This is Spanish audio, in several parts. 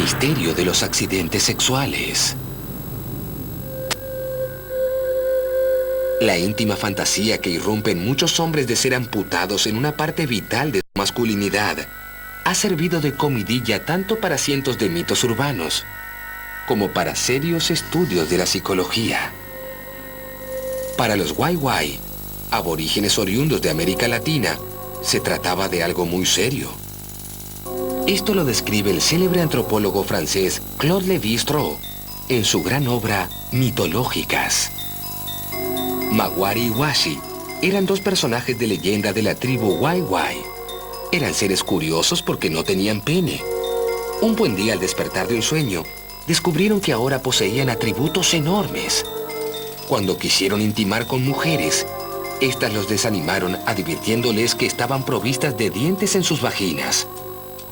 misterio de los accidentes sexuales. La íntima fantasía que irrumpen muchos hombres de ser amputados en una parte vital de su masculinidad ha servido de comidilla tanto para cientos de mitos urbanos como para serios estudios de la psicología. Para los Wai-Wai, aborígenes oriundos de América Latina, se trataba de algo muy serio. Esto lo describe el célebre antropólogo francés Claude Lévi-Strauss en su gran obra Mitológicas. Maguari y Washi eran dos personajes de leyenda de la tribu Wai-Wai. Eran seres curiosos porque no tenían pene. Un buen día, al despertar de un sueño, descubrieron que ahora poseían atributos enormes. Cuando quisieron intimar con mujeres, estas los desanimaron advirtiéndoles que estaban provistas de dientes en sus vaginas.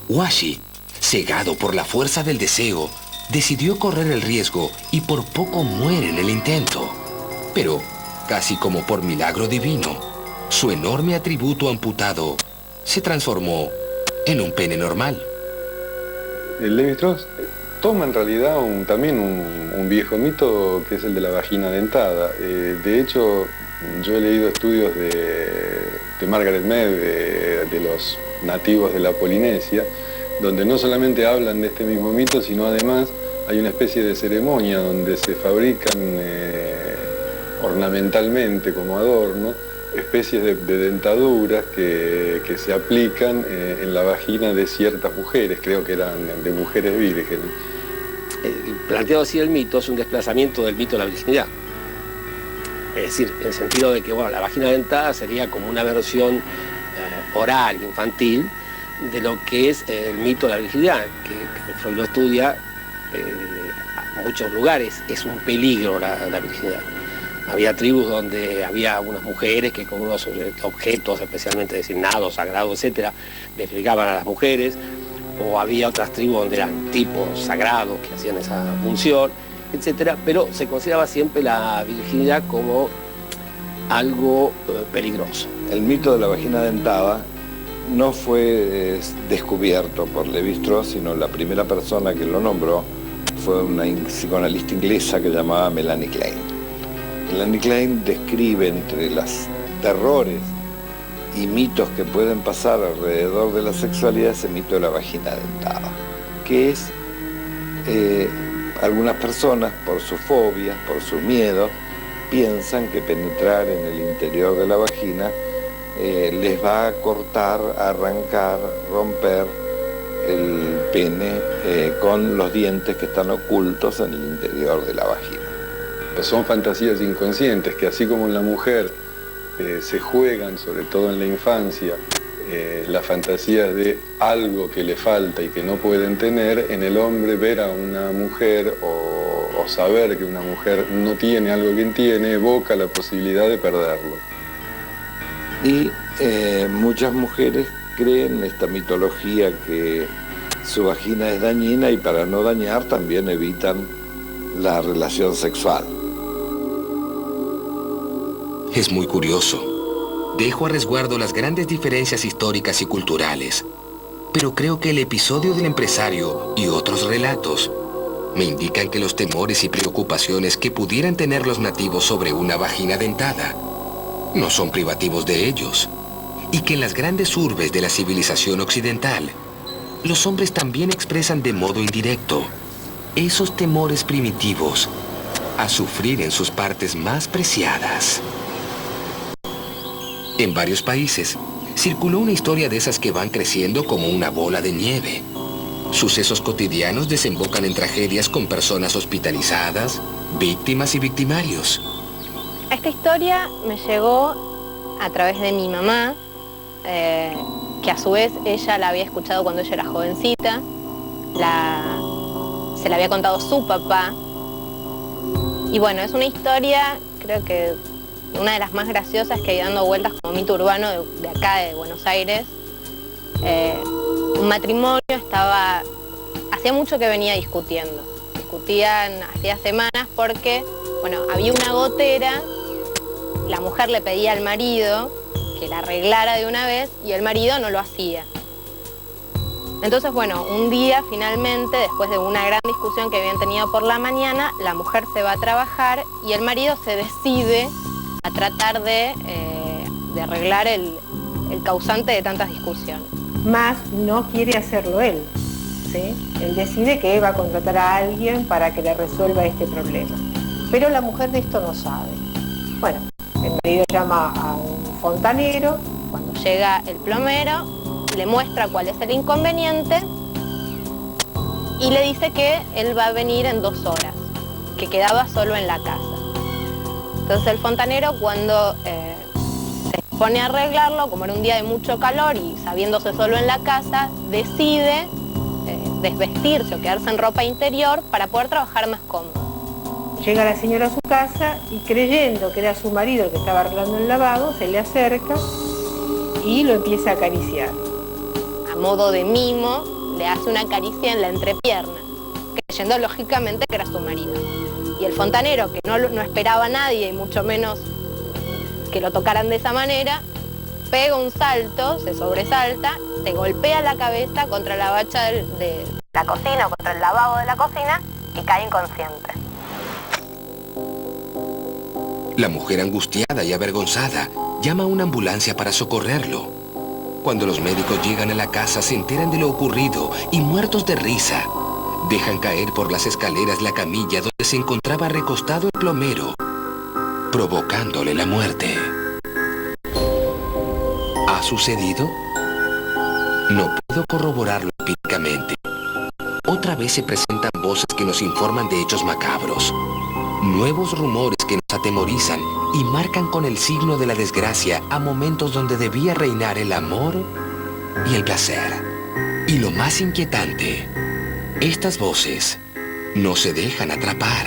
Washi, cegado por la fuerza del deseo, decidió correr el riesgo y por poco muere en el intento. Pero, casi como por milagro divino, su enorme atributo amputado se transformó en un pene normal. Lévi-Strauss toma en realidad también un viejo mito que es el de la vagina dentada. De hecho, yo he leído estudios de Margaret Mead, de los nativos de la Polinesia, donde no solamente hablan de este mismo mito, sino además hay una especie de ceremonia donde se fabrican ornamentalmente como adorno especies de dentaduras que se aplican en la vagina de ciertas mujeres, creo que eran de mujeres vírgenes. Planteado así el mito es un desplazamiento del mito de la virginidad. Es decir, en el sentido de que bueno, la vagina dentada sería como una versión oral, infantil, de lo que es el mito de la virginidad, que Freud lo estudia en muchos lugares. Es un peligro la virginidad. Había tribus donde había algunas mujeres que con unos objetos especialmente designados, sagrados, etcétera, le fregaban a las mujeres, o había otras tribus donde eran tipos sagrados que hacían esa función, etcétera, pero se consideraba siempre la virginidad como algo peligroso. El mito de la vagina dentada no fue descubierto por Lévi-Strauss, sino la primera persona que lo nombró fue una psicoanalista inglesa que llamaba Melanie Klein. Melanie Klein describe entre los terrores y mitos que pueden pasar alrededor de la sexualidad ese mito de la vagina dentada, que es algunas personas por su fobia, por su miedo, piensan que penetrar en el interior de la vagina les va a cortar, arrancar, romper el pene con los dientes que están ocultos en el interior de la vagina. Son fantasías inconscientes que así como en la mujer se juegan, sobre todo en la infancia, las fantasías de algo que le falta y que no pueden tener, en el hombre ver a una mujer o saber que una mujer no tiene algo que tiene, evoca la posibilidad de perderlo. Y muchas mujeres creen esta mitología que su vagina es dañina y para no dañar también evitan la relación sexual. Es muy curioso. Dejo a resguardo las grandes diferencias históricas y culturales, pero creo que el episodio del empresario y otros relatos me indican que los temores y preocupaciones que pudieran tener los nativos sobre una vagina dentada no son privativos de ellos, y que en las grandes urbes de la civilización occidental, los hombres también expresan de modo indirecto esos temores primitivos a sufrir en sus partes más preciadas. En varios países, circuló una historia de esas que van creciendo como una bola de nieve. Sucesos cotidianos desembocan en tragedias con personas hospitalizadas, víctimas y victimarios. Esta historia me llegó a través de mi mamá, que a su vez ella la había escuchado cuando ella era jovencita. Se la había contado su papá. Y bueno, es una historia, creo que una de las más graciosas que hay dando vueltas como mito urbano de acá, de Buenos Aires. Un matrimonio hacía mucho que venía discutían hacía semanas porque, bueno, había una gotera, la mujer le pedía al marido que la arreglara de una vez y el marido no lo hacía. Entonces, bueno, un día finalmente, después de una gran discusión que habían tenido por la mañana, la mujer se va a trabajar y el marido se decide a tratar de arreglar el causante de tantas discusiones. Más no quiere hacerlo él, ¿sí? Él decide que va a contratar a alguien para que le resuelva este problema. Pero la mujer de esto no sabe. Bueno, el marido llama a un fontanero. Cuando llega el plomero, le muestra cuál es el inconveniente y le dice que él va a venir en 2 horas, que quedaba solo en la casa. Entonces el fontanero, cuando se pone a arreglarlo, como era un día de mucho calor y sabiéndose solo en la casa, decide desvestirse o quedarse en ropa interior para poder trabajar más cómodo. Llega la señora a su casa y, creyendo que era su marido el que estaba arreglando el lavabo, se le acerca y lo empieza a acariciar. A modo de mimo, le hace una caricia en la entrepierna, creyendo lógicamente que era su marido. Y el fontanero, que no esperaba a nadie y mucho menos que lo tocaran de esa manera, pega un salto, se sobresalta, se golpea la cabeza contra la bacha de la cocina, contra el lavabo de la cocina y cae inconsciente. La mujer, angustiada y avergonzada, llama a una ambulancia para socorrerlo. Cuando los médicos llegan a la casa, se enteran de lo ocurrido y, muertos de risa, dejan caer por las escaleras la camilla donde se encontraba recostado el plomero, provocándole la muerte. ¿Ha sucedido? No puedo corroborarlo empíricamente. Otra vez se presentan voces que nos informan de hechos macabros. Nuevos rumores que nos atemorizan y marcan con el signo de la desgracia a momentos donde debía reinar el amor y el placer. Y lo más inquietante, estas voces no se dejan atrapar.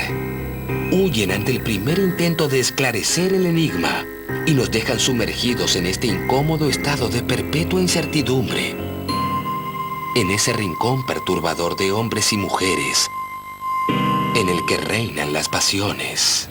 Huyen ante el primer intento de esclarecer el enigma y nos dejan sumergidos en este incómodo estado de perpetua incertidumbre. En ese rincón perturbador de hombres y mujeres, en el que reinan las pasiones.